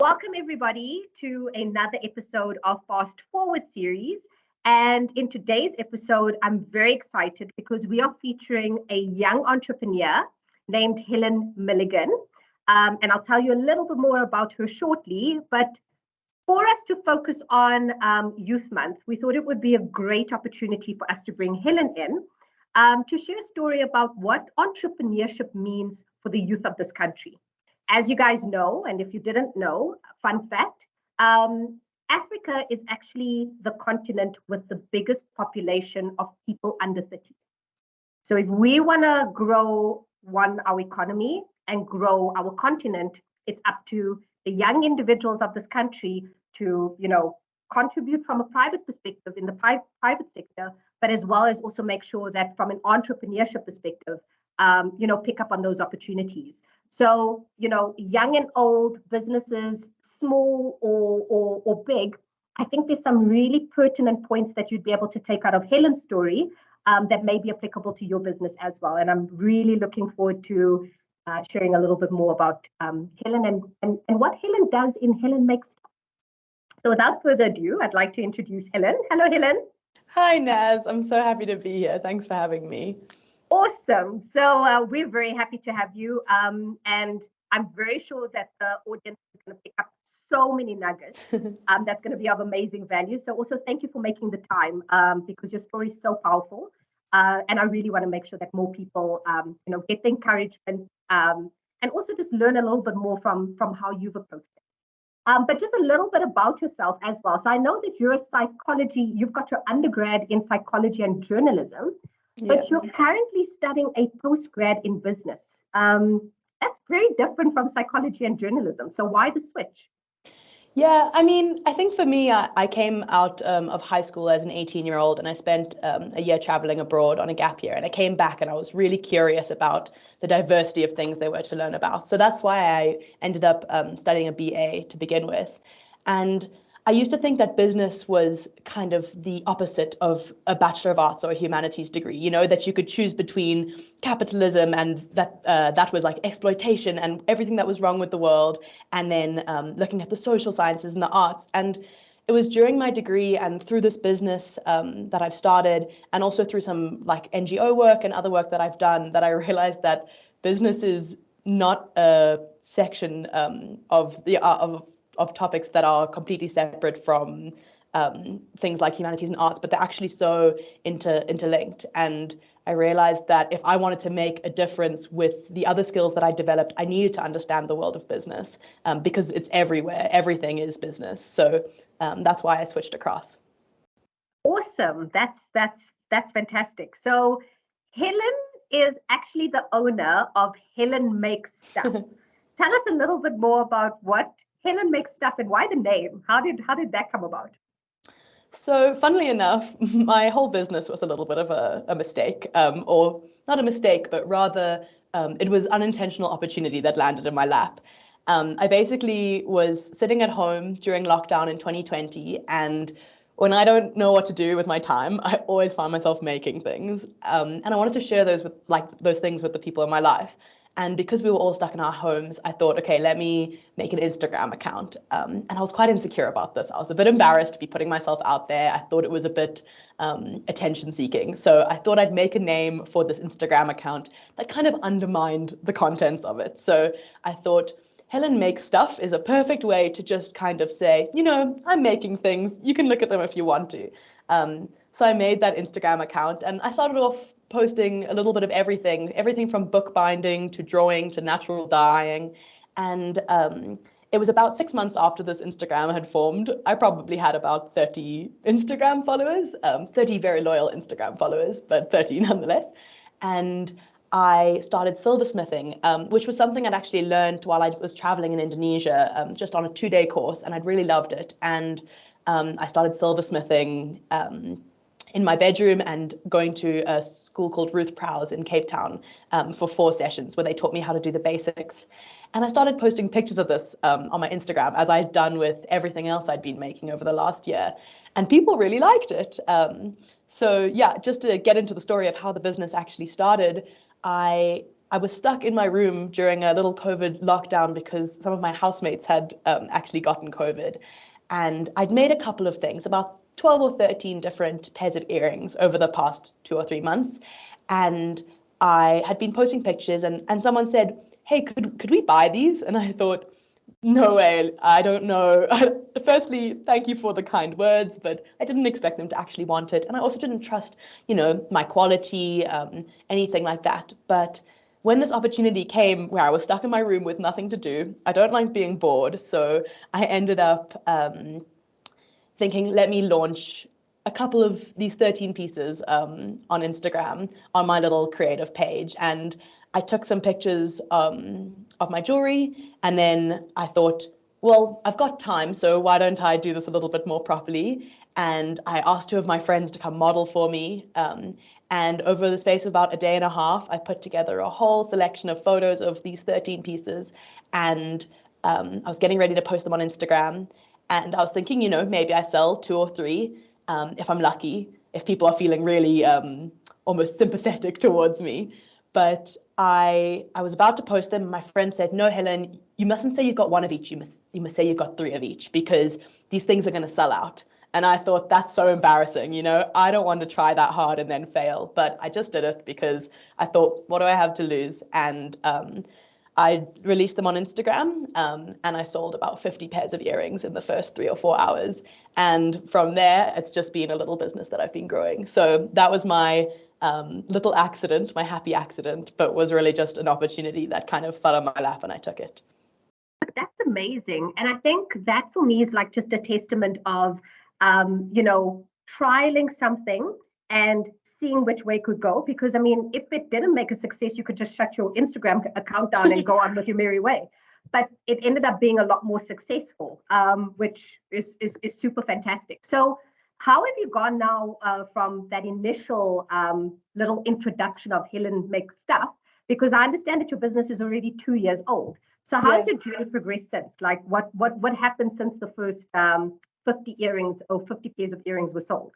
Welcome, everybody, to another episode of Fast Forward series. And in today's episode, I'm very excited because we are featuring a young entrepreneur named Helen Milligan. And I'll tell you a little bit more about her shortly. But for us to focus on Youth Month, we thought it would be a great opportunity for us to bring Helen in to share a story about what entrepreneurship means for the youth of this country. As you guys know, and if you didn't know, fun fact, Africa is actually the continent with the biggest population of people under 30. So if we want to grow our economy and grow our continent, it's up to the young individuals of this country to, contribute from a private perspective in the private sector, but as well as also make sure that from an entrepreneurship perspective, pick up on those opportunities. So, young and old businesses, small or big, I think there's some really pertinent points that you'd be able to take out of Helen's story that may be applicable to your business as well. And I'm really looking forward to sharing a little bit more about Helen and what Helen does in Helen Makes. So without further ado, I'd like to introduce Helen. Hello, Helen. Hi, Naz. I'm so happy to be here. Thanks for having me. Awesome. So we're very happy to have you. And I'm very sure that the audience is going to pick up so many nuggets that's going to be of amazing value. So also thank you for making the time because your story is so powerful. And I really want to make sure that more people, get the encouragement and also just learn a little bit more from how you've approached it. But just a little bit about yourself as well. So I know that you've got your undergrad in psychology and journalism, but you're currently studying a postgrad in business. That's very different from psychology and journalism. So why the switch? Yeah, I think for me, I came out of high school as an 18-year-old and I spent a year traveling abroad on a gap year. And I came back and I was really curious about the diversity of things there were to learn about. So that's why I ended up studying a BA to begin with. And I used to think that business was kind of the opposite of a Bachelor of Arts or a humanities degree, that you could choose between capitalism and that was like exploitation and everything that was wrong with the world, and then looking at the social sciences and the arts. And it was during my degree and through this business that I've started, and also through some like NGO work and other work that I've done, that I realized that business is not a section of topics that are completely separate from things like humanities and arts, but they're actually so interlinked. And I realized that if I wanted to make a difference with the other skills that I developed, I needed to understand the world of business because it's everywhere. Everything is business. So that's why I switched across. Awesome. That's fantastic. So Helen is actually the owner of Helen Makes Stuff. Tell us a little bit more about what Helen Makes Stuff and why the name? How did that come about? So funnily enough, my whole business was a little bit of a mistake, or not a mistake, but rather it was unintentional opportunity that landed in my lap. I basically was sitting at home during lockdown in 2020, and when I don't know what to do with my time, I always find myself making things, and I wanted to share those things with the people in my life. And because we were all stuck in our homes, I thought, okay, let me make an Instagram account. And I was quite insecure about this. I was a bit embarrassed to be putting myself out there. I thought it was a bit attention seeking. So I thought I'd make a name for this Instagram account that kind of undermined the contents of it. So I thought Helen Makes Stuff is a perfect way to just kind of say, I'm making things. You can look at them if you want to. So I made that Instagram account and I started off posting a little bit of everything from bookbinding to drawing to natural dyeing. And it was about 6 months after this Instagram had formed. I probably had about 30 Instagram followers, 30 very loyal Instagram followers, but 30 nonetheless. And I started silversmithing, which was something I'd actually learned while I was traveling in Indonesia, just on a 2-day course, and I'd really loved it. And I started silversmithing in my bedroom and going to a school called Ruth Prowse in Cape Town for 4 sessions where they taught me how to do the basics. And I started posting pictures of this on my Instagram, as I'd done with everything else I'd been making over the last year. And people really liked it. So yeah, just to get into the story of how the business actually started, I I was stuck in my room during a little COVID lockdown because some of my housemates had actually gotten COVID. And I'd made a couple of things, about 12 or 13 different pairs of earrings over the past 2 or 3 months. And I had been posting pictures, and someone said, hey, could we buy these? And I thought, no way, I don't know. Firstly, thank you for the kind words, but I didn't expect them to actually want it. And I also didn't trust, my quality, anything like that. But when this opportunity came where I was stuck in my room with nothing to do, I don't like being bored. So I ended up thinking, let me launch a couple of these 13 pieces on Instagram on my little creative page. And I took some pictures of my jewelry, and then I thought, well, I've got time, so why don't I do this a little bit more properly? And I asked two of my friends to come model for me. And over the space of about a day and a half, I put together a whole selection of photos of these 13 pieces. And I was getting ready to post them on Instagram. And I was thinking, maybe I sell 2 or 3 if I'm lucky, if people are feeling really almost sympathetic towards me. But I was about to post them. My friend said, no, Helen, you mustn't say you've got 1 of each. You must say you've got 3 of each, because these things are going to sell out. And I thought, that's so embarrassing. I don't want to try that hard and then fail. But I just did it because I thought, what do I have to lose? And I released them on Instagram, and I sold about 50 pairs of earrings in the first 3 or 4 hours. And from there, it's just been a little business that I've been growing. So that was my little accident, my happy accident, but was really just an opportunity that kind of fell on my lap and I took it. That's amazing. And I think that for me is like just a testament of, trialing something and seeing which way it could go. Because, I mean, if it didn't make a success, you could just shut your Instagram account down and go on with your merry way. But it ended up being a lot more successful, which is super fantastic. So how have you gone now from that initial little introduction of Helen Makes Stuff? Because I understand that your business is already 2 years old. So how has your journey progressed since? Like what happened since the first 50 earrings or 50 pairs of earrings were sold?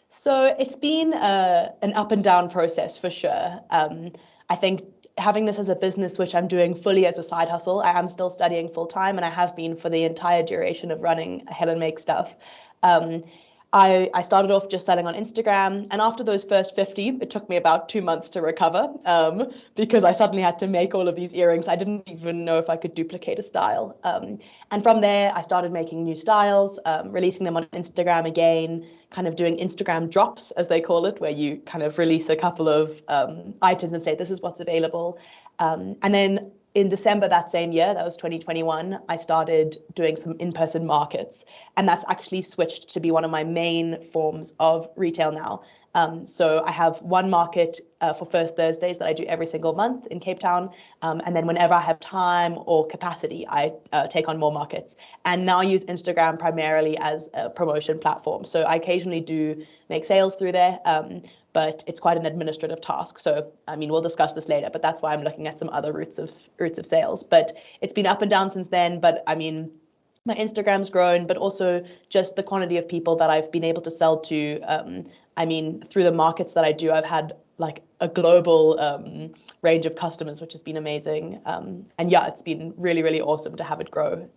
So it's been an up and down process for sure. I think having this as a business, which I'm doing fully as a side hustle, I am still studying full time, and I have been for the entire duration of running Helen Make Stuff. I started off just selling on Instagram, and after those first 50, it took me about 2 months to recover because I suddenly had to make all of these earrings. I didn't even know if I could duplicate a style. And from there, I started making new styles, releasing them on Instagram again, kind of doing Instagram drops, as they call it, where you kind of release a couple of items and say, this is what's available. And then in December that same year, that was 2021, I started doing some in-person markets. And that's actually switched to be one of my main forms of retail now. So I have one market for First Thursdays that I do every single month in Cape Town. And then whenever I have time or capacity, I take on more markets. And now I use Instagram primarily as a promotion platform. So I occasionally do make sales through there. But it's quite an administrative task. So, I mean, we'll discuss this later, but that's why I'm looking at some other routes of sales. But it's been up and down since then. But I mean, my Instagram's grown, but also just the quantity of people that I've been able to sell to. I mean, through the markets that I do, I've had like a global range of customers, which has been amazing. And yeah, it's been really, really awesome to have it grow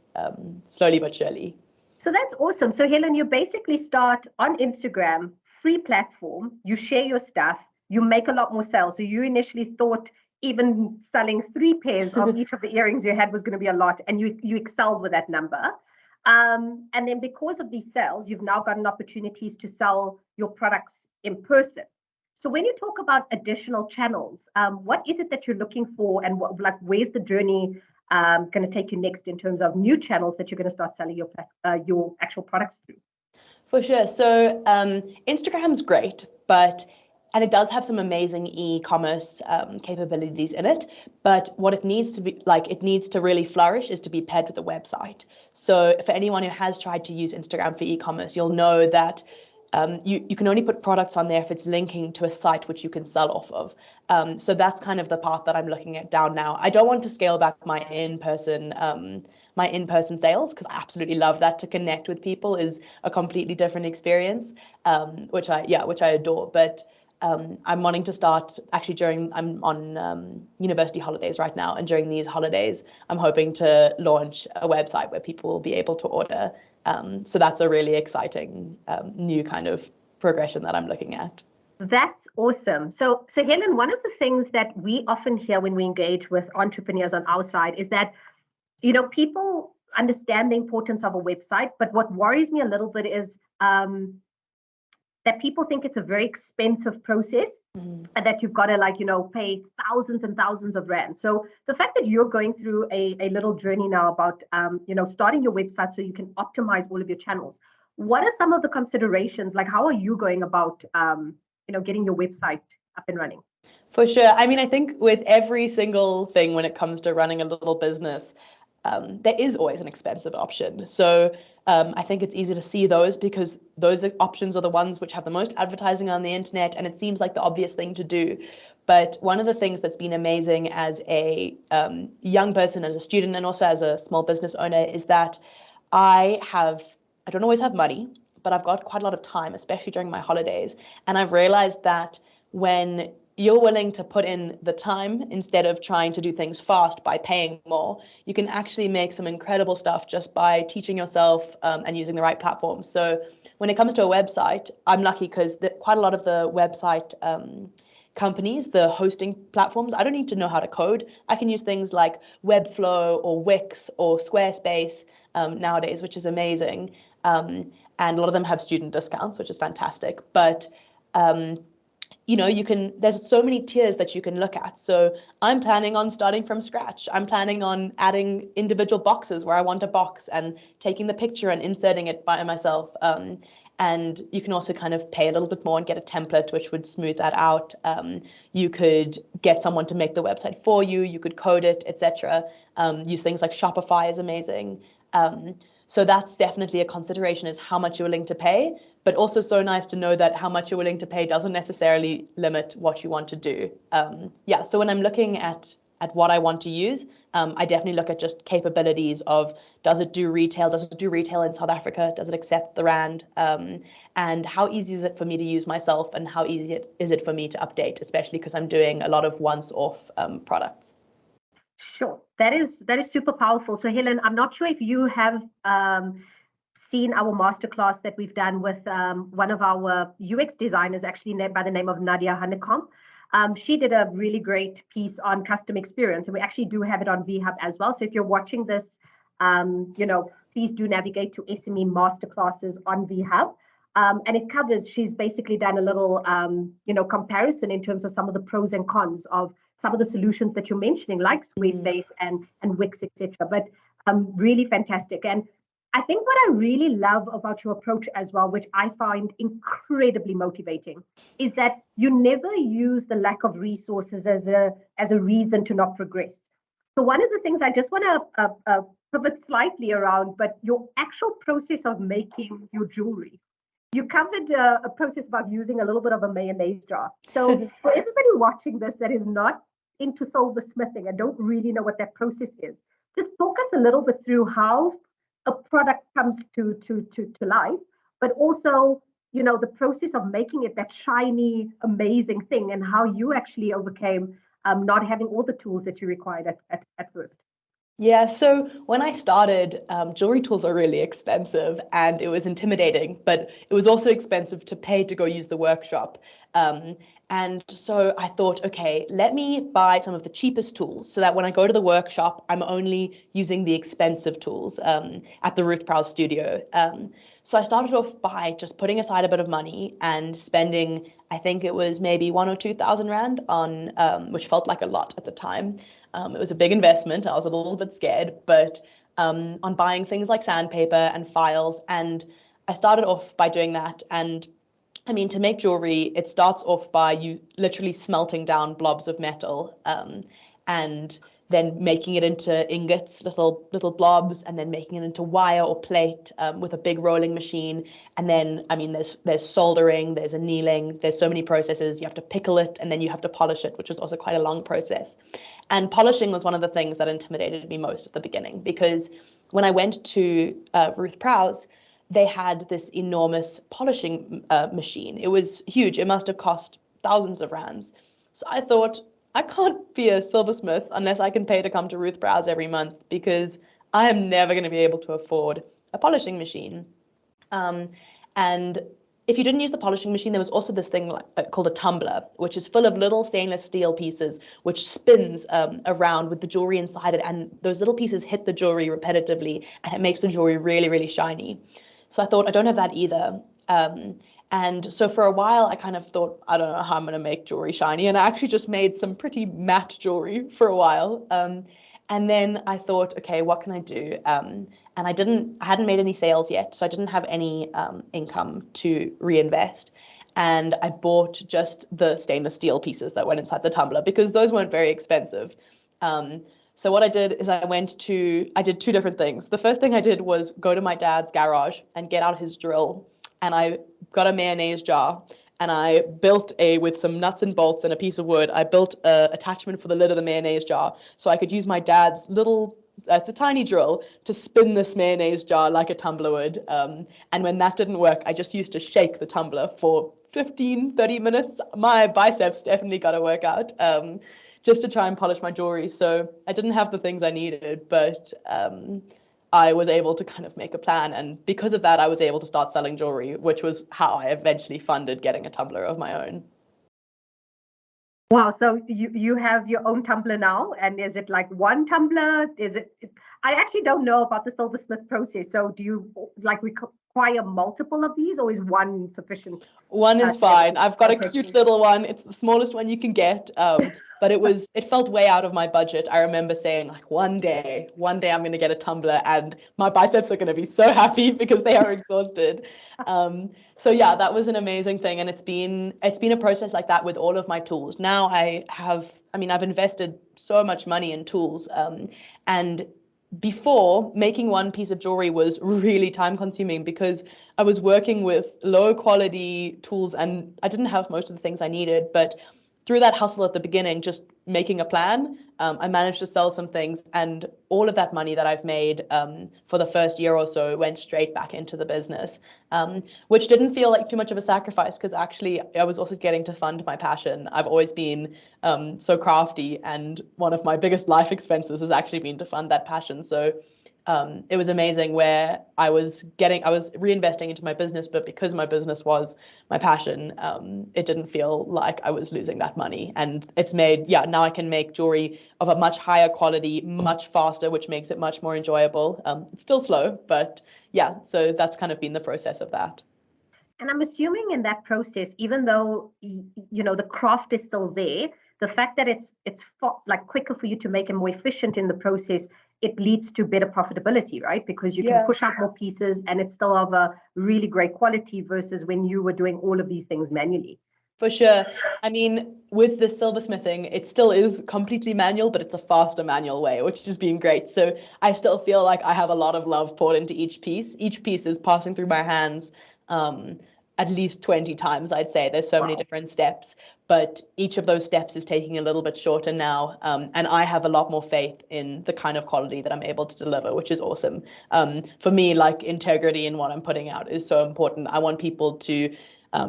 slowly but surely. So that's awesome. So Helen, you basically start on Instagram, free platform, you share your stuff, you make a lot more sales. So you initially thought even selling 3 pairs of each of the earrings you had was going to be a lot, and you excelled with that number. And then because of these sales, you've now gotten opportunities to sell your products in person. So when you talk about additional channels, what is it that you're looking for, and where's the journey going to take you next in terms of new channels that you're going to start selling your actual products through? For sure. So Instagram's great, and it does have some amazing e-commerce capabilities in it. But what it needs to be like, it needs to really flourish is to be paired with a website. So for anyone who has tried to use Instagram for e-commerce, you'll know that you can only put products on there if it's linking to a site which you can sell off of. So that's kind of the path that I'm looking at down now. I don't want to scale back my in-person sales, because I absolutely love that. To connect with people is a completely different experience, which I adore. But I'm wanting to start actually I'm on university holidays right now, and during these holidays, I'm hoping to launch a website where people will be able to order. So that's a really exciting new kind of progression that I'm looking at. That's awesome. So Helen, one of the things that we often hear when we engage with entrepreneurs on our side is that, people understand the importance of a website, but what worries me a little bit is that people think it's a very expensive process and that you've got to pay thousands and thousands of rands. So the fact that you're going through a little journey now about, starting your website so you can optimize all of your channels, what are some of the considerations? Like, how are you going about, getting your website up and running? For sure. I mean, I think with every single thing when it comes to running a little business, there is always an expensive option. So I think it's easy to see those because those options are the ones which have the most advertising on the internet, and it seems like the obvious thing to do. But one of the things that's been amazing as a young person, as a student, and also as a small business owner is that I don't always have money, but I've got quite a lot of time, especially during my holidays. And I've realized that when you're willing to put in the time instead of trying to do things fast by paying more, you can actually make some incredible stuff just by teaching yourself and using the right platforms. So when it comes to a website, I'm lucky because quite a lot of the website companies, the hosting platforms, I don't need to know how to code. I can use things like Webflow or Wix or Squarespace nowadays, which is amazing. And a lot of them have student discounts, which is fantastic. But there's so many tiers that you can look at. So I'm planning on starting from scratch. I'm planning on adding individual boxes where I want a box and taking the picture and inserting it by myself. And you can also kind of pay a little bit more and get a template, which would smooth that out. You could get someone to make the website for you. You could code it, etc. Use things like Shopify is amazing. So that's definitely a consideration, is how much you're willing to pay, but also so nice to know that how much you're willing to pay doesn't necessarily limit what you want to do. So when I'm looking at what I want to use, I definitely look at just capabilities of, does it do retail? Does it do retail in South Africa? Does it accept the rand? And how easy is it for me to use myself, and how easy is it for me to update, especially because I'm doing a lot of once-off products. Sure, that is super powerful. So Helen, I'm not sure if you have seen our masterclass that we've done with one of our UX designers, actually by the name of Nadia Honeycomb. She did a really great piece on customer experience, and we actually do have it on VHub as well. So if you're watching this, please do navigate to SME masterclasses on VHub. And it covers, she's basically done a little, comparison in terms of some of the pros and cons of some of the solutions that you're mentioning, like Squarespace and Wix, etc. But really fantastic. And I think what I really love about your approach as well, which I find incredibly motivating, is that you never use the lack of resources as a reason to not progress. So one of the things I just want to pivot slightly around, but your actual process of making your jewelry. You covered a process about using a little bit of a mayonnaise jar. So for everybody watching this that is not into silversmithing and don't really know what that process is, just talk us a little bit through how a product comes to life, but also, the process of making it that shiny, amazing thing, and how you actually overcame not having all the tools that you required at first. Yeah, so when I started, jewelry tools are really expensive and it was intimidating, but it was also expensive to pay to go use the workshop. And so I thought, okay, let me buy some of the cheapest tools so that when I go to the workshop, I'm only using the expensive tools at the Ruth Prowse studio. So I started off by just putting aside a bit of money and spending, I think it was maybe 1,000 or 2,000 rand on, which felt like a lot at the time. It was a big investment. I was a little bit scared, but on buying things like sandpaper and files. And I started off by doing that. And I mean, to make jewelry, it starts off by you literally smelting down blobs of metal and then making it into ingots, little blobs, and then making it into wire or plate with a big rolling machine. And then, I mean, there's soldering, there's annealing, there's so many processes. You have to pickle it, and then you have to polish it, which is also quite a long process. And polishing was one of the things that intimidated me most at the beginning, because when I went to Ruth Prowse, they had this enormous polishing machine. It was huge. It must have cost thousands of rands. So I thought, I can't be a silversmith unless I can pay to come to Ruth Brow's every month, because I am never going to be able to afford a polishing machine. And if you didn't use the polishing machine, there was also this thing called a tumbler, which is full of little stainless steel pieces, which spins around with the jewelry inside it. And those little pieces hit the jewelry repetitively, and it makes the jewelry really, really shiny. So I thought, I don't have that either. And so for a while, I kind of thought, I don't know how I'm going to make jewelry shiny. And I actually just made some pretty matte jewelry for a while. And then I thought, okay, what can I do? And I hadn't made any sales yet, so I didn't have any income to reinvest. And I bought just the stainless steel pieces that went inside the tumbler, because those weren't very expensive. So what I did is I did two different things. The first thing I did was go to my dad's garage and get out his drill, and I got a mayonnaise jar, and I built with some nuts and bolts and a piece of wood, I built an attachment for the lid of the mayonnaise jar, so I could use my dad's it's a tiny drill, to spin this mayonnaise jar like a tumbler would. And when that didn't work, I just used to shake the tumbler for 15, 30 minutes. My biceps definitely got to work out, just to try and polish my jewelry. So I didn't have the things I needed, but I was able to kind of make a plan. And because of that, I was able to start selling jewelry, which was how I eventually funded getting a tumbler of my own. Wow, so you have your own tumbler now, and is it like one tumbler? I actually don't know about the silversmith process. So do you require multiple of these, or is one sufficient? One is fine. I've got a cute little one. It's the smallest one you can get. But it felt way out of my budget. I remember saying, like, one day I'm going to get a tumbler, and my biceps are going to be so happy because they are exhausted. So yeah, that was an amazing thing. And it's been a process like that with all of my tools. Now I've invested so much money in tools. And before, making one piece of jewelry was really time consuming, because I was working with low quality tools and I didn't have most of the things I needed. But through that hustle at the beginning, just making a plan, I managed to sell some things, and all of that money that I've made for the first year or so went straight back into the business, which didn't feel like too much of a sacrifice, because actually I was also getting to fund my passion. I've always been so crafty, and one of my biggest life expenses has actually been to fund that passion. So it was amazing, where I was reinvesting into my business, but because my business was my passion, it didn't feel like I was losing that money. And it's now I can make jewelry of a much higher quality, much faster, which makes it much more enjoyable. It's still slow, but yeah, so that's kind of been the process of that. And I'm assuming in that process, even though the craft is still there, the fact that it's quicker for you to make and more efficient in the process, it leads to better profitability, right? Because you can push out more pieces, and it's still of a really great quality versus when you were doing all of these things manually. For sure. I mean, with the silversmithing, it still is completely manual, but it's a faster manual way, which has been great. So I still feel like I have a lot of love poured into each piece. Each piece is passing through my hands at least 20 times, I'd say. There's so many different steps, but each of those steps is taking a little bit shorter now. And I have a lot more faith in the kind of quality that I'm able to deliver, which is awesome. For me, like, integrity in what I'm putting out is so important. I want people to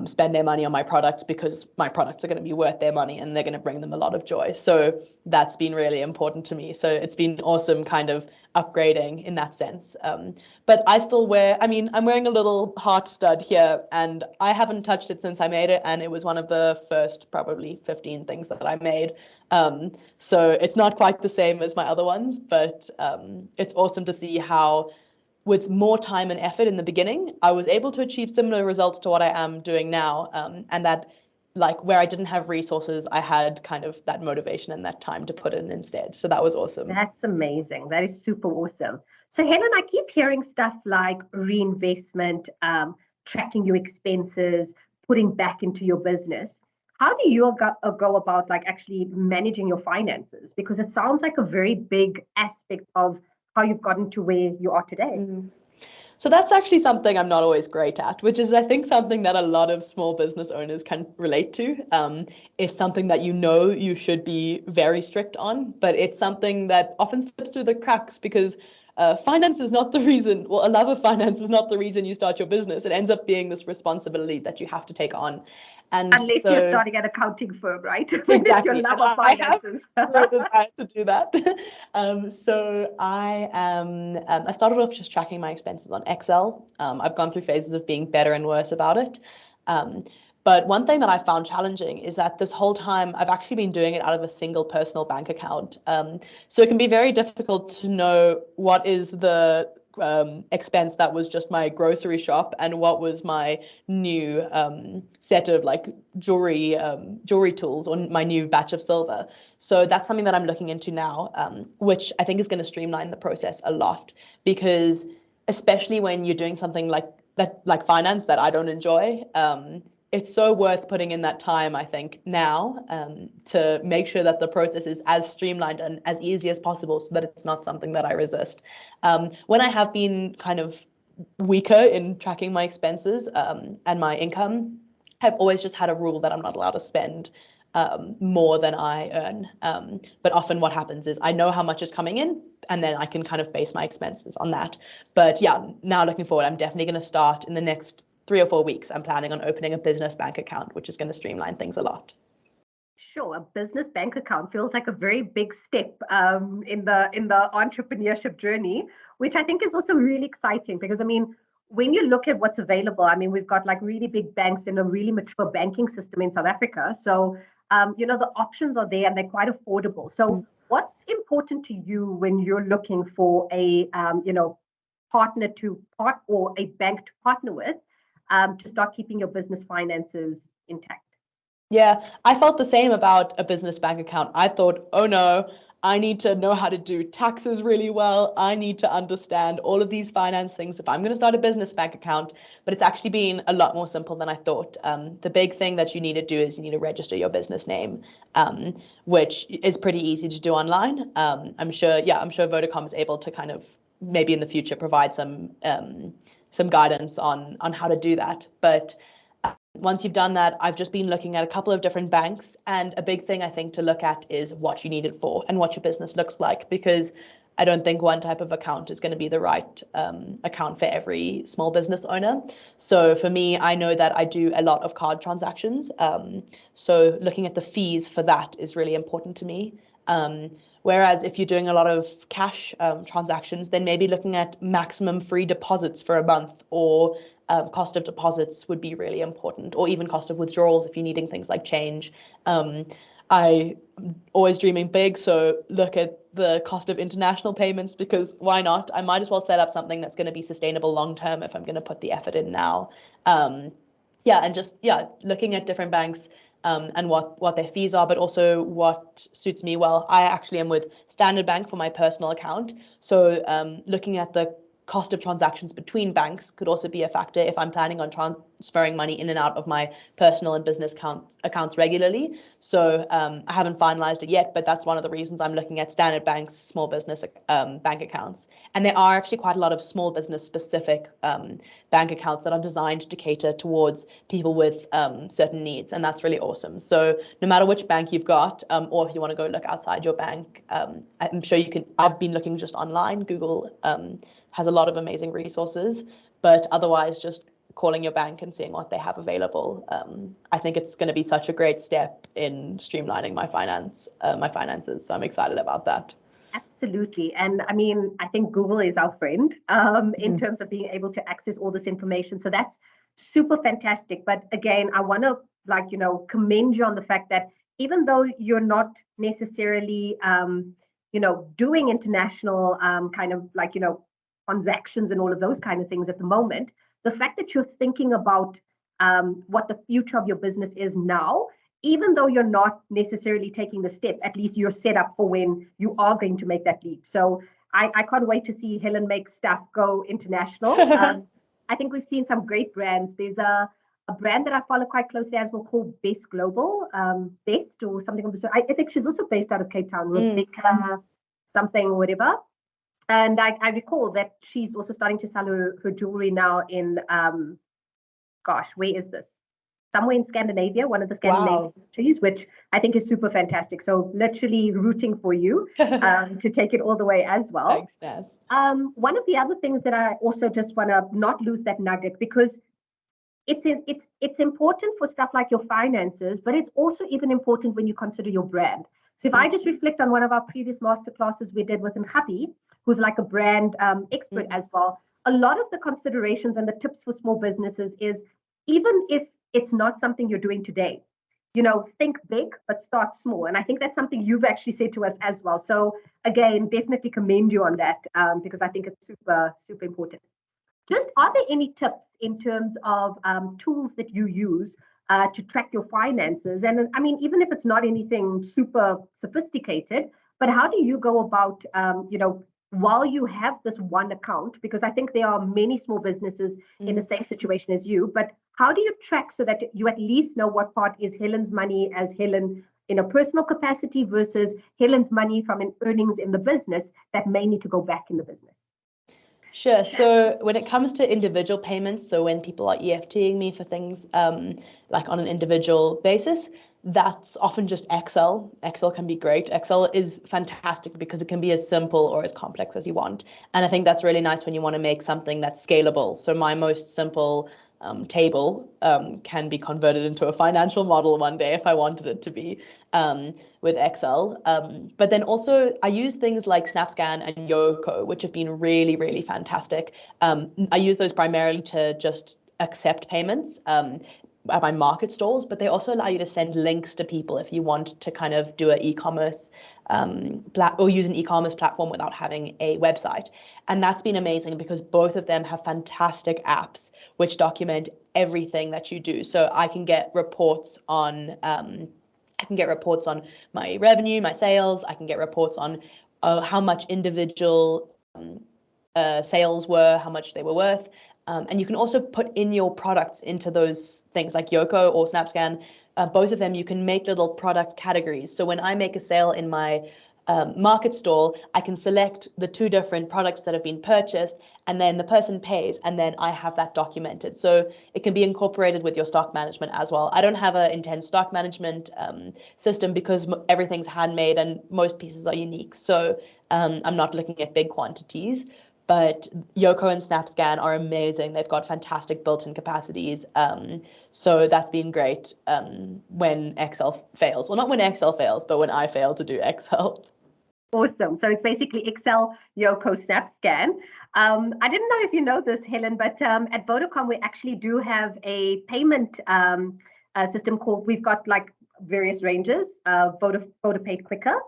spend their money on my products, because my products are going to be worth their money and they're going to bring them a lot of joy. So that's been really important to me. So it's been awesome kind of upgrading in that sense. But I still I'm wearing a little heart stud here, and I haven't touched it since I made it. And it was one of the first probably 15 things that I made. So it's not quite the same as my other ones, but it's awesome to see how, with more time and effort in the beginning, I was able to achieve similar results to what I am doing now. And that, like, where I didn't have resources, I had kind of that motivation and that time to put in instead. So that was awesome. That's amazing. That is super awesome. So Helen, I keep hearing stuff like reinvestment, tracking your expenses, putting back into your business. How do you go about actually managing your finances? Because it sounds like a very big aspect of how you've gotten to where you are today. So that's actually something I'm not always great at, which is, I think, something that a lot of small business owners can relate to. It's something that you should be very strict on, but it's something that often slips through the cracks, because finance is not the reason, well, a love of finance is not the reason you start your business. It ends up being this responsibility that you have to take on. And unless you're starting an accounting firm, right? When it's your exactly. love of finances. I have a desire to do that. So I started off just tracking my expenses on Excel. I've gone through phases of being better and worse about it. But one thing that I found challenging is that this whole time I've actually been doing it out of a single personal bank account. So it can be very difficult to know what is the expense that was just my grocery shop and what was my new set of like jewelry tools or my new batch of silver. So that's something that I'm looking into now, which I think is going to streamline the process a lot, because especially when you're doing something like that, like finance, that I don't enjoy, it's so worth putting in that time, I think, now, to make sure that the process is as streamlined and as easy as possible so that it's not something that I resist. When I have been kind of weaker in tracking my expenses and my income, I've always just had a rule that I'm not allowed to spend more than I earn. But often what happens is I know how much is coming in, and then I can kind of base my expenses on that. But yeah, now looking forward, I'm definitely going to start in the next 3 or 4 weeks. I'm planning on opening a business bank account, which is going to streamline things a lot. Sure, a business bank account feels like a very big step in the entrepreneurship journey, which I think is also really exciting because, I mean, when you look at what's available, I mean, we've got like really big banks in a really mature banking system in South Africa. So, the options are there and they're quite affordable. So what's important to you when you're looking for a, partner to part or a bank to partner with to start keeping your business finances intact? Yeah, I felt the same about a business bank account. I thought, oh no, I need to know how to do taxes really well. I need to understand all of these finance things if I'm going to start a business bank account. But it's actually been a lot more simple than I thought. The big thing that you need to do is you need to register your business name, which is pretty easy to do online. I'm sure Vodacom is able to kind of maybe in the future provide some guidance on how to do that. But once you've done that, I've just been looking at a couple of different banks, and a big thing I think to look at is what you need it for and what your business looks like, because I don't think one type of account is going to be the right account for every small business owner. So for me, I know that I do a lot of card transactions. So looking at the fees for that is really important to me. Whereas if you're doing a lot of cash transactions, then maybe looking at maximum free deposits for a month, or cost of deposits would be really important, or even cost of withdrawals if you're needing things like change. I always dreaming big, so look at the cost of international payments, because why not? I might as well set up something that's going to be sustainable long term if I'm going to put the effort in now. Looking at different banks and what their fees are, but also what suits me well. I actually am with Standard Bank for my personal account, so looking at the cost of transactions between banks could also be a factor if I'm planning on transferring money in and out of my personal and business accounts regularly. So I haven't finalized it yet, but that's one of the reasons I'm looking at Standard Bank's small business bank accounts. And there are actually quite a lot of small business specific bank accounts that are designed to cater towards people with certain needs, and that's really awesome. So no matter which bank you've got, or if you want to go look outside your bank, I'm sure you can. I've been looking just online. Google has a lot of amazing resources, but otherwise just calling your bank and seeing what they have available. I think it's going to be such a great step in streamlining my finances. So I'm excited about that. Absolutely. And I mean, I think Google is our friend in terms of being able to access all this information. So that's super fantastic. But again, I want to commend you on the fact that even though you're not necessarily, doing international transactions and all of those kind of things at the moment, the fact that you're thinking about what the future of your business is now, even though you're not necessarily taking the step, at least you're set up for when you are going to make that leap. So I can't wait to see Helen make stuff go international. I think we've seen some great brands. There's a brand that I follow quite closely as well called Best Global, Best or something of the sort. I think she's also based out of Cape Town, Rebecca something or whatever. And I recall that she's also starting to sell her jewelry now in, where is this? somewhere in Scandinavia, one of the Scandinavian Wow. countries, which I think is super fantastic. So literally rooting for you to take it all the way as well. Thanks, Naz. One of the other things that I also just want to not lose that nugget, because it's important for stuff like your finances, but it's also even important when you consider your brand. So if I just reflect on one of our previous masterclasses we did with Nhapi, who's like a brand expert as well, a lot of the considerations and the tips for small businesses is, even if it's not something you're doing today, think big, but start small. And I think that's something you've actually said to us as well. So again, definitely commend you on that, because I think it's super, super important. Just, are there any tips in terms of tools that you use to track your finances? And I mean, even if it's not anything super sophisticated, but how do you go about, while you have this one account, because I think there are many small businesses in the same situation as you, but how do you track so that you at least know what part is Helen's money as Helen in a personal capacity versus Helen's money from an earnings in the business that may need to go back in the business? Sure. So when it comes to individual payments, so when people are EFTing me for things like on an individual basis, that's often just Excel. Excel can be great. Excel is fantastic because it can be as simple or as complex as you want. And I think that's really nice when you want to make something that's scalable. So my most simple table can be converted into a financial model one day if I wanted it to be with Excel. But then also I use things like SnapScan and Yoko, which have been really, really fantastic. I use those primarily to just accept payments at my market stalls, but they also allow you to send links to people if you want to kind of do an e-commerce or use an e-commerce platform without having a website. And that's been amazing because both of them have fantastic apps which document everything that you do. So I can get reports on my revenue, my sales. I can get reports on how much individual sales were, how much they were worth. And you can also put in your products into those things like Yoko or SnapScan. Both of them, you can make little product categories. So when I make a sale in my market stall, I can select the two different products that have been purchased, and then the person pays, and then I have that documented. So it can be incorporated with your stock management as well. I don't have an intense stock management system because everything's handmade and most pieces are unique. So I'm not looking at big quantities. But Yoko and SnapScan are amazing. They've got fantastic built-in capacities. So that's been great when Excel fails. Well, not when Excel fails, but when I fail to do Excel. Awesome. So it's basically Excel, Yoko, SnapScan. I didn't know if you know this, Helen, but at Vodacom, we actually do have a payment system called, we've got like various ranges, VodaPay Quicker,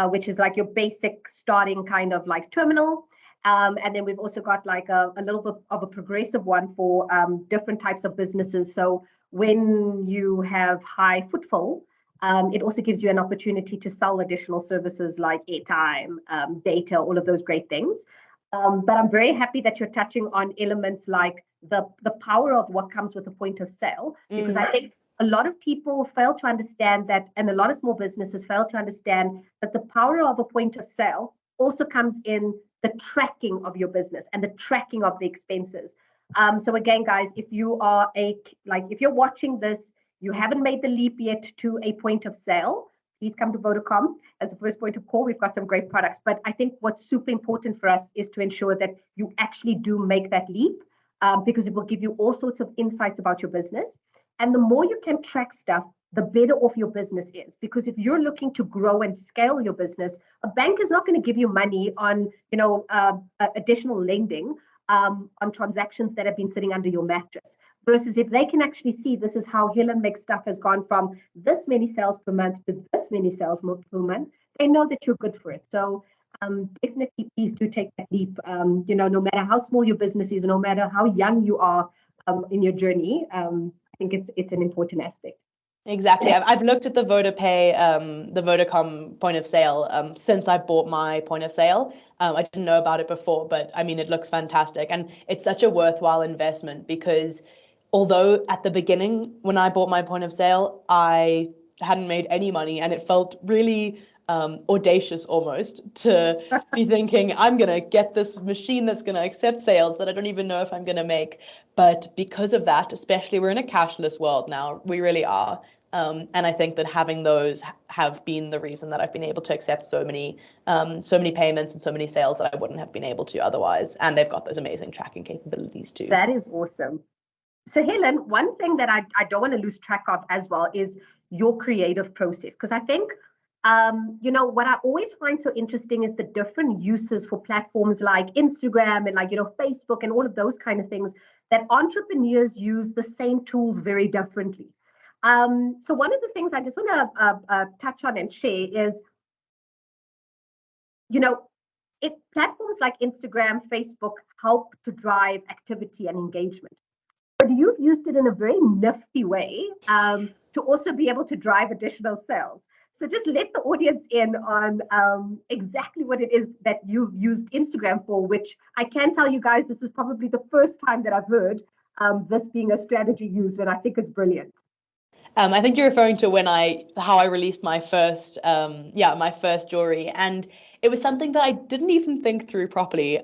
which is like your basic starting kind of like terminal. And then we've also got like a little bit of a progressive one for different types of businesses. So when you have high footfall, it also gives you an opportunity to sell additional services like airtime, data, all of those great things. But I'm very happy that you're touching on elements like the power of what comes with a point of sale, because I think a lot of people fail to understand that, and a lot of small businesses fail to understand that the power of a point of sale also comes in the tracking of your business and the tracking of the expenses. So again, guys, if you are if you're watching this, you haven't made the leap yet to a point of sale, please come to Vodacom as a first point of call. We've got some great products. But I think what's super important for us is to ensure that you actually do make that leap, because it will give you all sorts of insights about your business. And the more you can track stuff, the better off your business is. Because if you're looking to grow and scale your business, a bank is not going to give you money on, additional lending on transactions that have been sitting under your mattress. Versus if they can actually see this is how Helen makes stuff has gone from this many sales per month to this many sales per month, they know that you're good for it. So definitely, please do take that leap. No matter how small your business is, no matter how young you are in your journey, I think it's an important aspect. Exactly. I've looked at the VodaPay, the Vodacom point of sale since I bought my point of sale. I didn't know about it before, but I mean, it looks fantastic. And it's such a worthwhile investment because although at the beginning, when I bought my point of sale, I hadn't made any money and it felt really audacious almost to be thinking, I'm going to get this machine that's going to accept sales that I don't even know if I'm going to make. But because of that, especially we're in a cashless world now, we really are. And I think that having those have been the reason that I've been able to accept so many payments and so many sales that I wouldn't have been able to otherwise. And they've got those amazing tracking capabilities too. That is awesome. So Helen, one thing that I don't want to lose track of as well is your creative process. Because I think, what I always find so interesting is the different uses for platforms like Instagram and Facebook and all of those kind of things that entrepreneurs use the same tools very differently. So one of the things I just want to touch on and share is, platforms like Instagram, Facebook help to drive activity and engagement. But you've used it in a very nifty way to also be able to drive additional sales. So just let the audience in on exactly what it is that you've used Instagram for, which I can tell you guys, this is probably the first time that I've heard this being a strategy used, and I think it's brilliant. I think you're referring to how I released my first jewelry, and it was something that I didn't even think through properly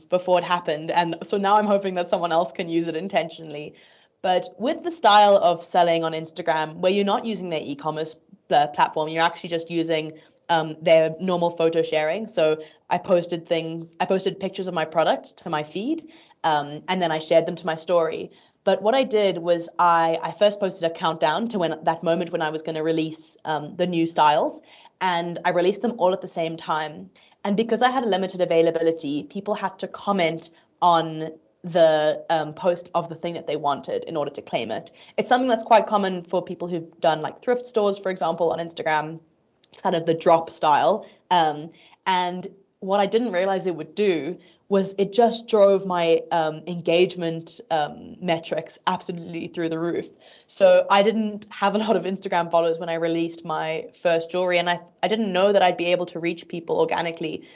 before it happened, and so now I'm hoping that someone else can use it intentionally. But with the style of selling on Instagram, where you're not using their e-commerce platform, you're actually just using their normal photo sharing. So I posted pictures of my product to my feed, and then I shared them to my story. But what I did was I first posted a countdown to that moment when I was going to release the new styles, and I released them all at the same time. And because I had a limited availability, people had to comment on the post of the thing that they wanted in order to claim it. It's something that's quite common for people who've done like thrift stores, for example, on Instagram. It's kind of the drop style. And what I didn't realize it would do was it just drove my engagement metrics absolutely through the roof. So I didn't have a lot of Instagram followers when I released my first jewelry, and I didn't know that I'd be able to reach people organically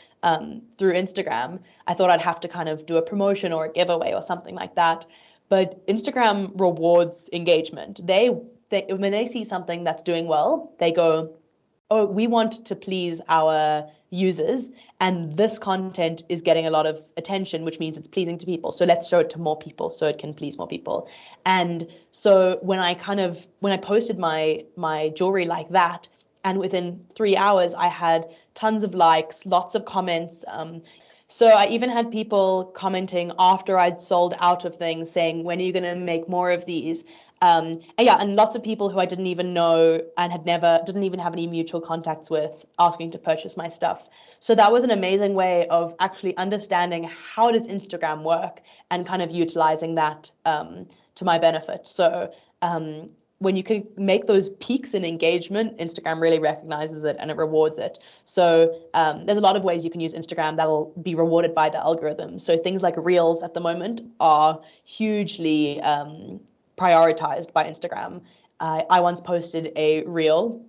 through Instagram. I thought I'd have to kind of do a promotion or a giveaway or something like that. But Instagram rewards engagement. When they see something that's doing well, they go, oh, we want to please our users, and this content is getting a lot of attention, which means it's pleasing to people. So let's show it to more people so it can please more people. And so when I posted my jewelry like that, and within 3 hours, I had tons of likes, lots of comments. So I even had people commenting after I'd sold out of things saying, when are you going to make more of these? And lots of people who I didn't even know and didn't even have any mutual contacts with asking to purchase my stuff. So that was an amazing way of actually understanding how does Instagram work and kind of utilizing that to my benefit. So when you can make those peaks in engagement, Instagram really recognizes it and it rewards it. So there's a lot of ways you can use Instagram that'll be rewarded by the algorithm. So things like Reels at the moment are hugely prioritized by Instagram. I once posted a reel.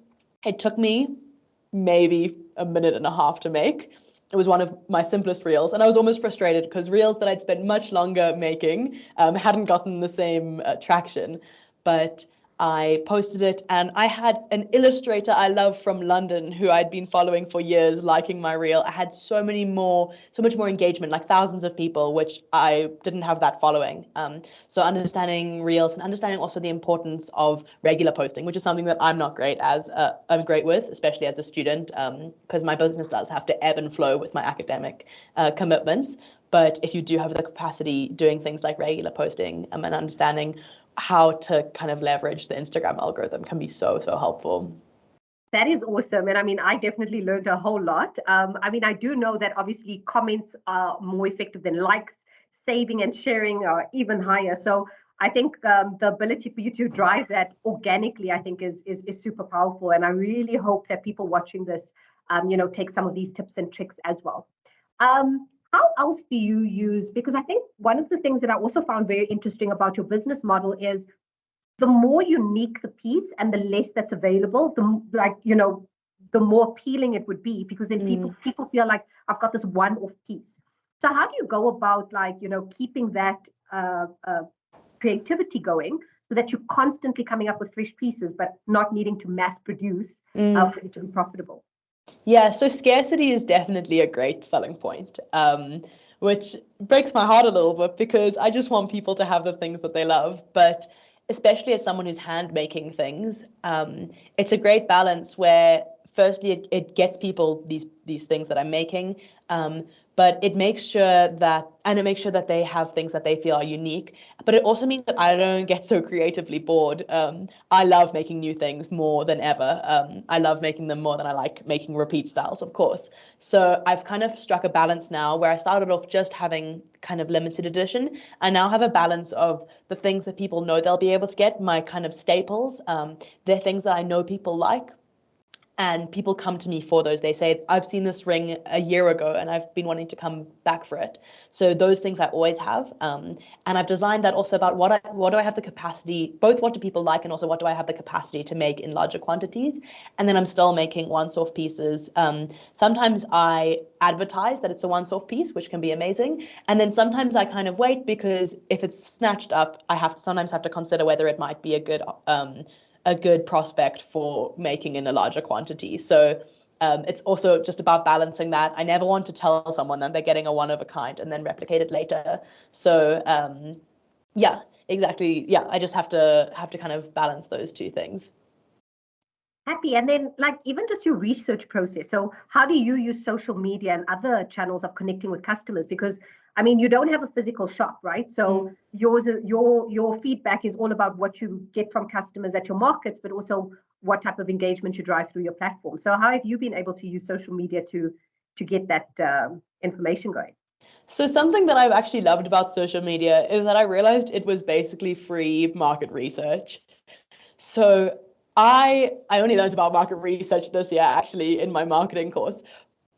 It took me maybe a minute and a half to make. It was one of my simplest reels, and I was almost frustrated because reels that I'd spent much longer making hadn't gotten the same traction. But I posted it, and I had an illustrator I love from London who I'd been following for years liking my reel. I had so much more engagement, like thousands of people, which I didn't have that following. So understanding reels and understanding also the importance of regular posting, which is something that I'm great with, especially as a student, because my business does have to ebb and flow with my academic commitments. But if you do have the capacity, doing things like regular posting and understanding how to kind of leverage the Instagram algorithm can be so helpful. That is awesome. And I mean, I definitely learned a whole lot. I do know that obviously comments are more effective than likes, saving and sharing are even higher. So I think the ability for you to drive that organically, I think is super powerful. And I really hope that people watching this, take some of these tips and tricks as well. How else do you use, because I think one of the things that I also found very interesting about your business model is the more unique the piece and the less that's available, the more appealing it would be, because then people feel like I've got this one-off piece. So how do you go about keeping that creativity going so that you're constantly coming up with fresh pieces, but not needing to mass produce for it to be profitable? Yeah, so scarcity is definitely a great selling point, which breaks my heart a little bit because I just want people to have the things that they love. But especially as someone who's hand making things, it's a great balance where firstly it gets people these things that I'm making, but it makes sure that they have things that they feel are unique. But it also means that I don't get so creatively bored. I love making new things more than ever. I love making them more than I like making repeat styles, of course. So I've kind of struck a balance now where I started off just having kind of limited edition. I now have a balance of the things that people know they'll be able to get, my kind of staples. They're things that I know people like, and people come to me for those. They say, I've seen this ring a year ago and I've been wanting to come back for it. So those things I always have. And I've designed that also about what do I have the capacity, both what do people like and also what do I have the capacity to make in larger quantities. And then I'm still making once-off pieces. Sometimes I advertise that it's a once-off piece, which can be amazing. And then sometimes I kind of wait because if it's snatched up, I sometimes have to consider whether it might be a good prospect for making in a larger quantity. So it's also just about balancing that. I never want to tell someone that they're getting a one of a kind and then replicate it later. So yeah, exactly. Yeah, I just have to kind of balance those two things. Happy. And then, like, even just your research process. So, how do you use social media and other channels of connecting with customers? Because, I mean, you don't have a physical shop, right? So, your feedback is all about what you get from customers at your markets, but also what type of engagement you drive through your platform. So, how have you been able to use social media to get that information going? So something that I've actually loved about social media is that I realized it was basically free market research. So I only learned about market research this year actually in my marketing course.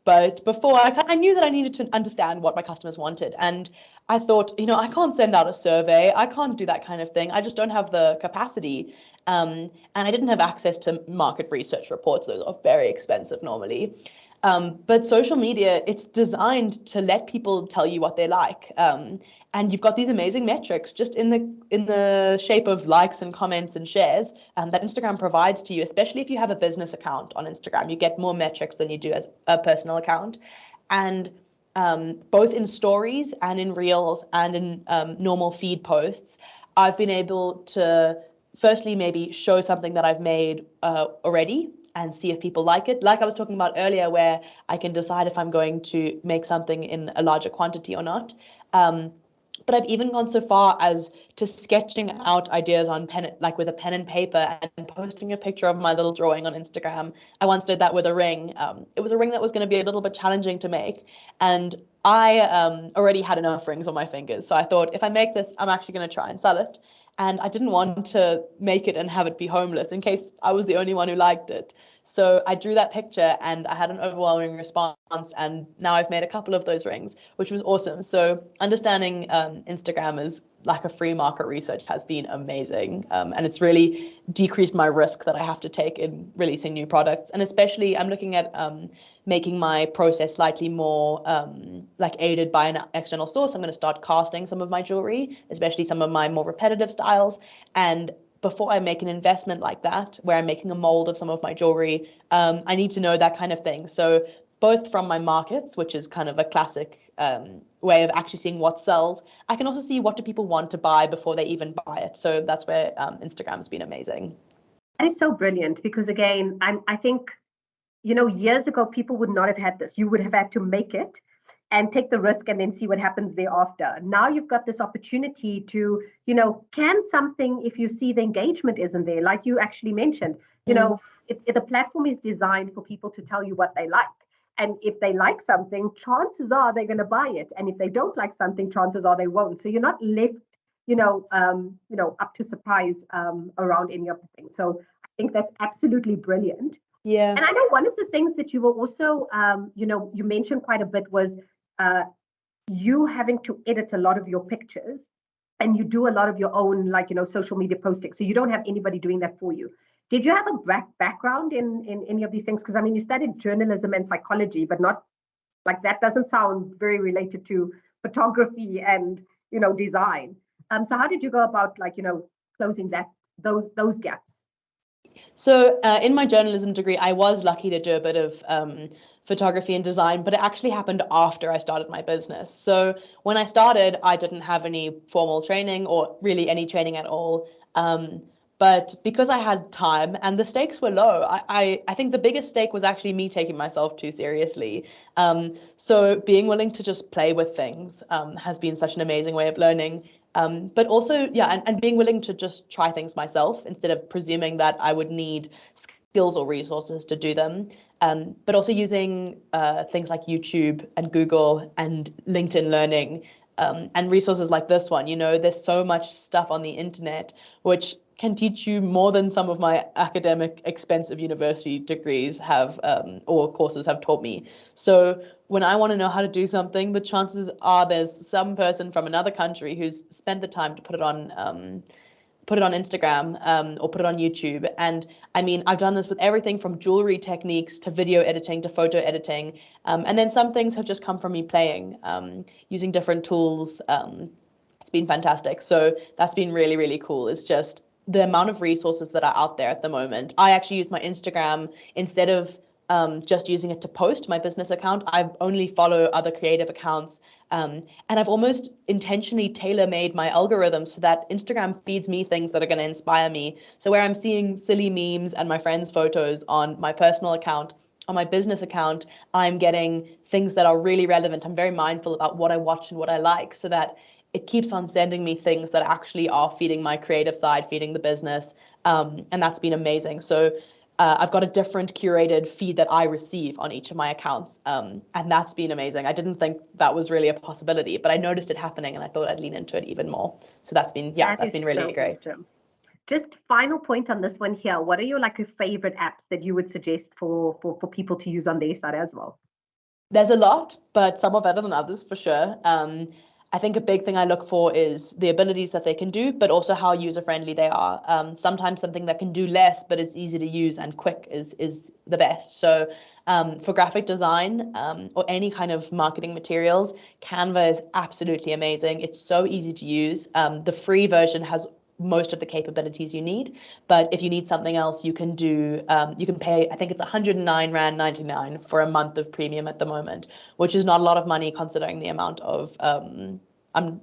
But before I knew that I needed to understand what my customers wanted. And I thought, I can't send out a survey. I can't do that kind of thing. I just don't have the capacity. And I didn't have access to market research reports. Those are very expensive normally. But social media, it's designed to let people tell you what they like. And you've got these amazing metrics just in the shape of likes and comments and shares that Instagram provides to you, especially if you have a business account on Instagram. You get more metrics than you do as a personal account. And both in stories and in reels and in normal feed posts, I've been able to firstly maybe show something that I've made already and see if people like it. Like I was talking about earlier, where I can decide if I'm going to make something in a larger quantity or not. But I've even gone so far as to sketching out ideas on pen, like with a pen and paper, and posting a picture of my little drawing on Instagram. I once did that with a ring. It was a ring that was going to be a little bit challenging to make, and I already had enough rings on my fingers. So I thought, if I make this, I'm actually going to try and sell it. And I didn't want to make it and have it be homeless in case I was the only one who liked it. So I drew that picture and I had an overwhelming response. And now I've made a couple of those rings, which was awesome. So understanding Instagram as like a free market research has been amazing. And it's really decreased my risk that I have to take in releasing new products. And especially I'm looking at making my process slightly more like aided by an external source. I'm going to start casting some of my jewelry, especially some of my more repetitive styles. And before I make an investment like that, where I'm making a mold of some of my jewelry, I need to know that kind of thing. So both from my markets, which is kind of a classic way of actually seeing what sells, I can also see what do people want to buy before they even buy it. So that's where Instagram's been amazing. That is so brilliant because, again, I think, years ago, people would not have had this. You would have had to make it and take the risk and then see what happens thereafter. Now you've got this opportunity to, can something, if you see the engagement isn't there, like you actually mentioned, the platform is designed for people to tell you what they like. And if they like something, chances are they're going to buy it. And if they don't like something, chances are they won't. So you're not left, up to surprise around any of the things. So I think that's absolutely brilliant. Yeah. And I know one of the things that you were also, you mentioned quite a bit was you having to edit a lot of your pictures, and you do a lot of your own, social media posting. So you don't have anybody doing that for you. Did you have a background in any of these things? Because I mean, you studied journalism and psychology, but not like that doesn't sound very related to photography and design. So how did you go about closing those gaps? So in my journalism degree, I was lucky to do a bit of photography and design, but it actually happened after I started my business. So when I started, I didn't have any formal training or really any training at all. But because I had time and the stakes were low, I think the biggest stake was actually me taking myself too seriously. So being willing to just play with things has been such an amazing way of learning. But also, yeah, and being willing to just try things myself instead of presuming that I would need skills or resources to do them. But also using things like YouTube and Google and LinkedIn Learning and resources like this one. There's so much stuff on the internet which can teach you more than some of my academic expensive university degrees have or courses have taught me. So when I want to know how to do something, the chances are there's some person from another country who's spent the time to put it on Instagram or put it on YouTube. And I mean, I've done this with everything from jewelry techniques to video editing to photo editing. And then some things have just come from me playing, using different tools. It's been fantastic. So that's been really, really cool. It's just the amount of resources that are out there at the moment. I actually use my Instagram instead of just using it to post my business account. I only follow other creative accounts. And I've almost intentionally tailor-made my algorithm so that Instagram feeds me things that are going to inspire me. So where I'm seeing silly memes and my friends' photos on my personal account, on my business account, I'm getting things that are really relevant. I'm very mindful about what I watch and what I like so that it keeps on sending me things that actually are feeding my creative side, feeding the business. And that's been amazing. So I've got a different curated feed that I receive on each of my accounts. And that's been amazing. I didn't think that was really a possibility, but I noticed it happening and I thought I'd lean into it even more. So that's been really, really great. Awesome. Just final point on this one here. What are your favorite apps that you would suggest for people to use on their side as well? There's a lot, but some are better than others for sure. I think a big thing I look for is the abilities that they can do, but also how user-friendly they are. Sometimes something that can do less, but it's easy to use and quick is the best. So for graphic design or any kind of marketing materials, Canva is absolutely amazing. It's so easy to use. The free version has most of the capabilities you need, but if you need something else, you can pay, I think it's 109 Rand 99 for a month of premium at the moment, which is not a lot of money considering the amount of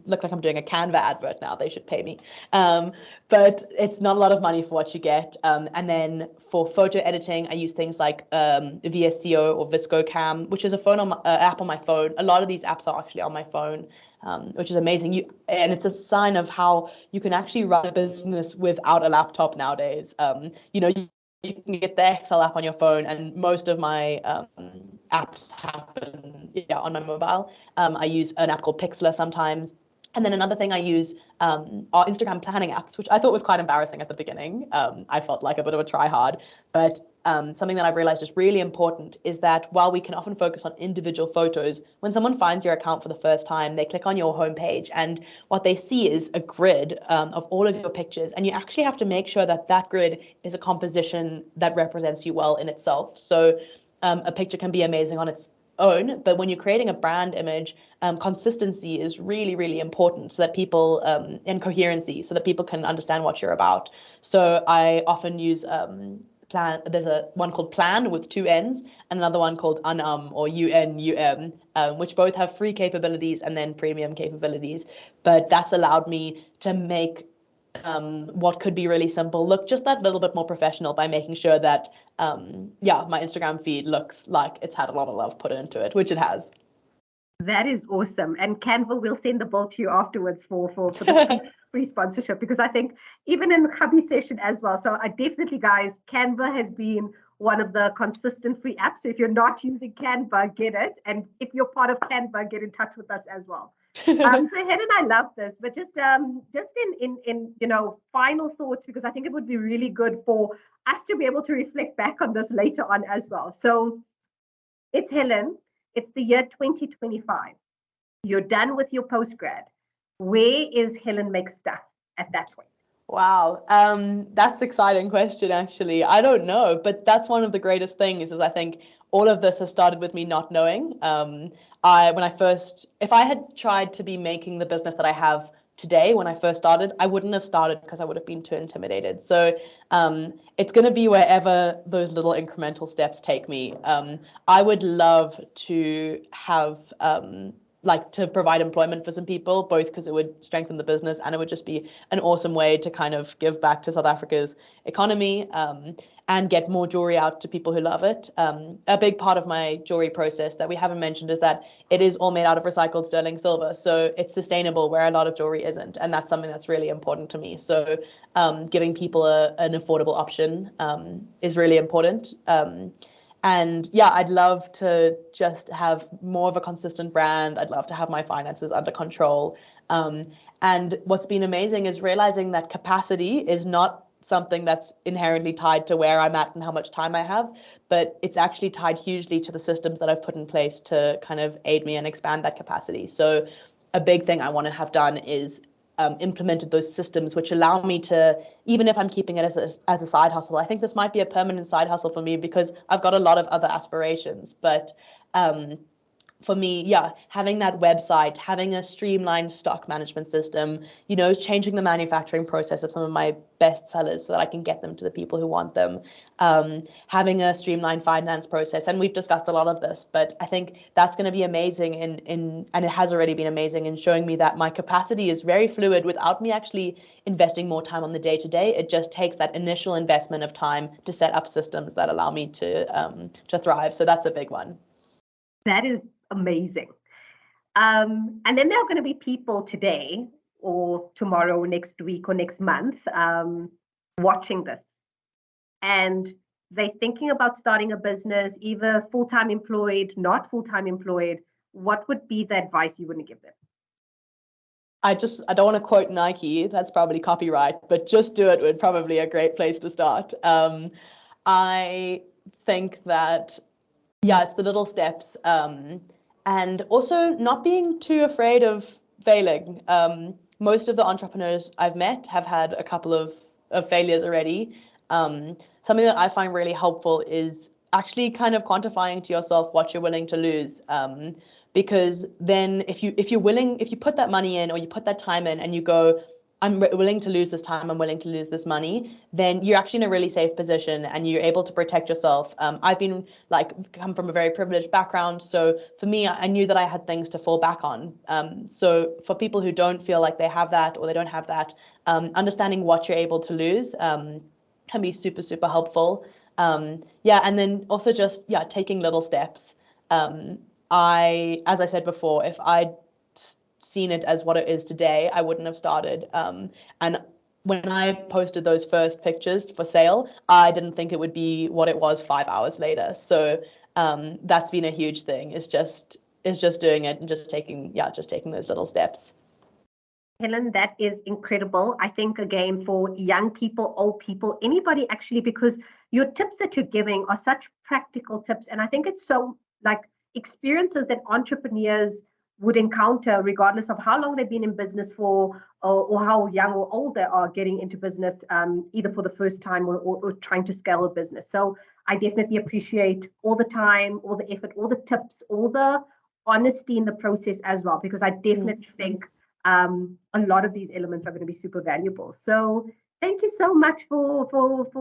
look like I'm doing a Canva advert now. They should pay me. But it's not a lot of money for what you get. And then for photo editing, I use things like VSCO or ViscoCam, which is a app on my phone. A lot of these apps are actually on my phone, which is amazing. And it's a sign of how you can actually run a business without a laptop nowadays. You can get the Excel app on your phone, and most of my apps happen on my mobile. I use an app called Pixlr sometimes. And then another thing I use are Instagram planning apps, which I thought was quite embarrassing at the beginning. I felt like a bit of a try hard, but something that I've realized is really important is that while we can often focus on individual photos, when someone finds your account for the first time, they click on your homepage and what they see is a grid of all of your pictures. And you actually have to make sure that that grid is a composition that represents you well in itself. So a picture can be amazing on its own, but when you're creating a brand image, consistency is really, really important so that people, and coherency, so that people can understand what you're about. So I often use Plan. There's one called Plan with 2 N's and another one called or UNUM, which both have free capabilities and then premium capabilities. But that's allowed me to make what could be really simple look just that little bit more professional by making sure that my Instagram feed looks like it's had a lot of love put into it, which it has. That is awesome. And Canva will send the bill to you afterwards for this free sponsorship, because I think even in hubby session as well. So I definitely, guys, Canva has been one of the consistent free apps. So if you're not using Canva, get it. And if you're part of Canva, get in touch with us as well. So Helen, I love this, but just in final thoughts, because I think it would be really good for us to be able to reflect back on this later on as well. So it's Helen. It's the year 2025. You're done with your postgrad. Where is Helen Make Stuff at that point? Wow, that's an exciting question, actually. I don't know, but that's one of the greatest things is I think all of this has started with me not knowing. If I had tried to be making the business that I have today when I first started, I wouldn't have started because I would have been too intimidated. So it's going to be wherever those little incremental steps take me. I would love to have like to provide employment for some people, both because it would strengthen the business and it would just be an awesome way to kind of give back to South Africa's economy, and get more jewelry out to people who love it. A big part of my jewelry process that we haven't mentioned is that it is all made out of recycled sterling silver. So it's sustainable where a lot of jewelry isn't. And that's something that's really important to me. So giving people an affordable option is really important. And yeah, I'd love to just have more of a consistent brand. I'd love to have my finances under control. And what's been amazing is realizing that capacity is not something that's inherently tied to where I'm at and how much time I have, but it's actually tied hugely to the systems that I've put in place to kind of aid me and expand that capacity. So a big thing I want to have done is implemented those systems which allow me to, even if I'm keeping it as a side hustle, I think this might be a permanent side hustle for me because I've got a lot of other aspirations. But for me, yeah, having that website, having a streamlined stock management system, changing the manufacturing process of some of my best sellers so that I can get them to the people who want them, having a streamlined finance process. And we've discussed a lot of this, but I think that's going to be amazing and it has already been amazing in showing me that my capacity is very fluid without me actually investing more time on the day-to-day. It just takes that initial investment of time to set up systems that allow me to thrive. So that's a big one. That is amazing. And then there are going to be people today or tomorrow, next week or next month watching this. And they're thinking about starting a business, either full-time employed, not full-time employed. What would be the advice you want to give them? I don't want to quote Nike, that's probably copyright, but just do it would probably a great place to start. I think that, yeah, it's the little steps. And also not being too afraid of failing. Most of the entrepreneurs I've met have had a couple of failures already. Something that I find really helpful is actually kind of quantifying to yourself what you're willing to lose. Because then if you put that money in or you put that time in and you go, I'm willing to lose this time, I'm willing to lose this money, then you're actually in a really safe position and you're able to protect yourself. I've been come from a very privileged background. So for me, I knew that I had things to fall back on. So for people who don't feel like they have that or they don't have that, understanding what you're able to lose can be super, super helpful. And then also just, taking little steps. As I said before, if I'd seen it as what it is today, I wouldn't have started. And when I posted those first pictures for sale, I didn't think it would be what it was 5 hours later. So that's been a huge thing. It's just doing it and just taking those little steps. Helen, that is incredible. I think, again, for young people, old people, anybody actually, because your tips that you're giving are such practical tips. And I think it's so experiences that entrepreneurs would encounter regardless of how long they've been in business for or how young or old they are getting into business, either for the first time or trying to scale a business. So I definitely appreciate all the time, all the effort, all the tips, all the honesty in the process as well, because I definitely think a lot of these elements are going to be super valuable. So thank you so much for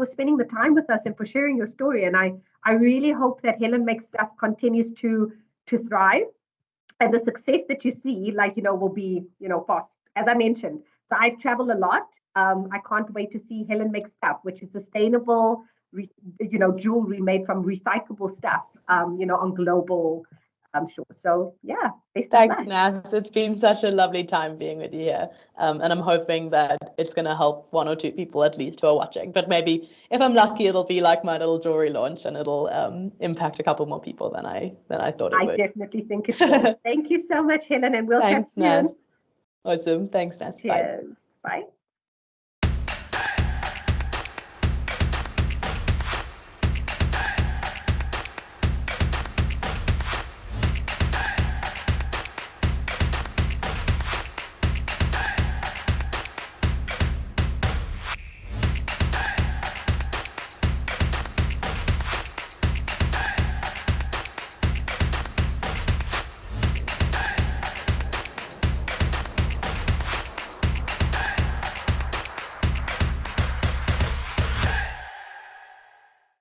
spending the time with us and for sharing your story. And I really hope that Helen Makes Stuff continues to thrive. And the success that you see, will be, fast, as I mentioned. So I travel a lot. I can't wait to see Helen Makes Stuff, which is sustainable, jewelry made from recyclable stuff, on global shore. So yeah. Thanks, Nas. It's been such a lovely time being with you here. And I'm hoping that it's going to help one or two people at least who are watching. But maybe if I'm lucky, it'll be like my little jewelry launch and it'll impact a couple more people than I thought it would. I definitely think it will. Thank you so much, Helen, and we'll chat soon. Nas. Awesome. Thanks, Nas. Cheers. Bye. Bye.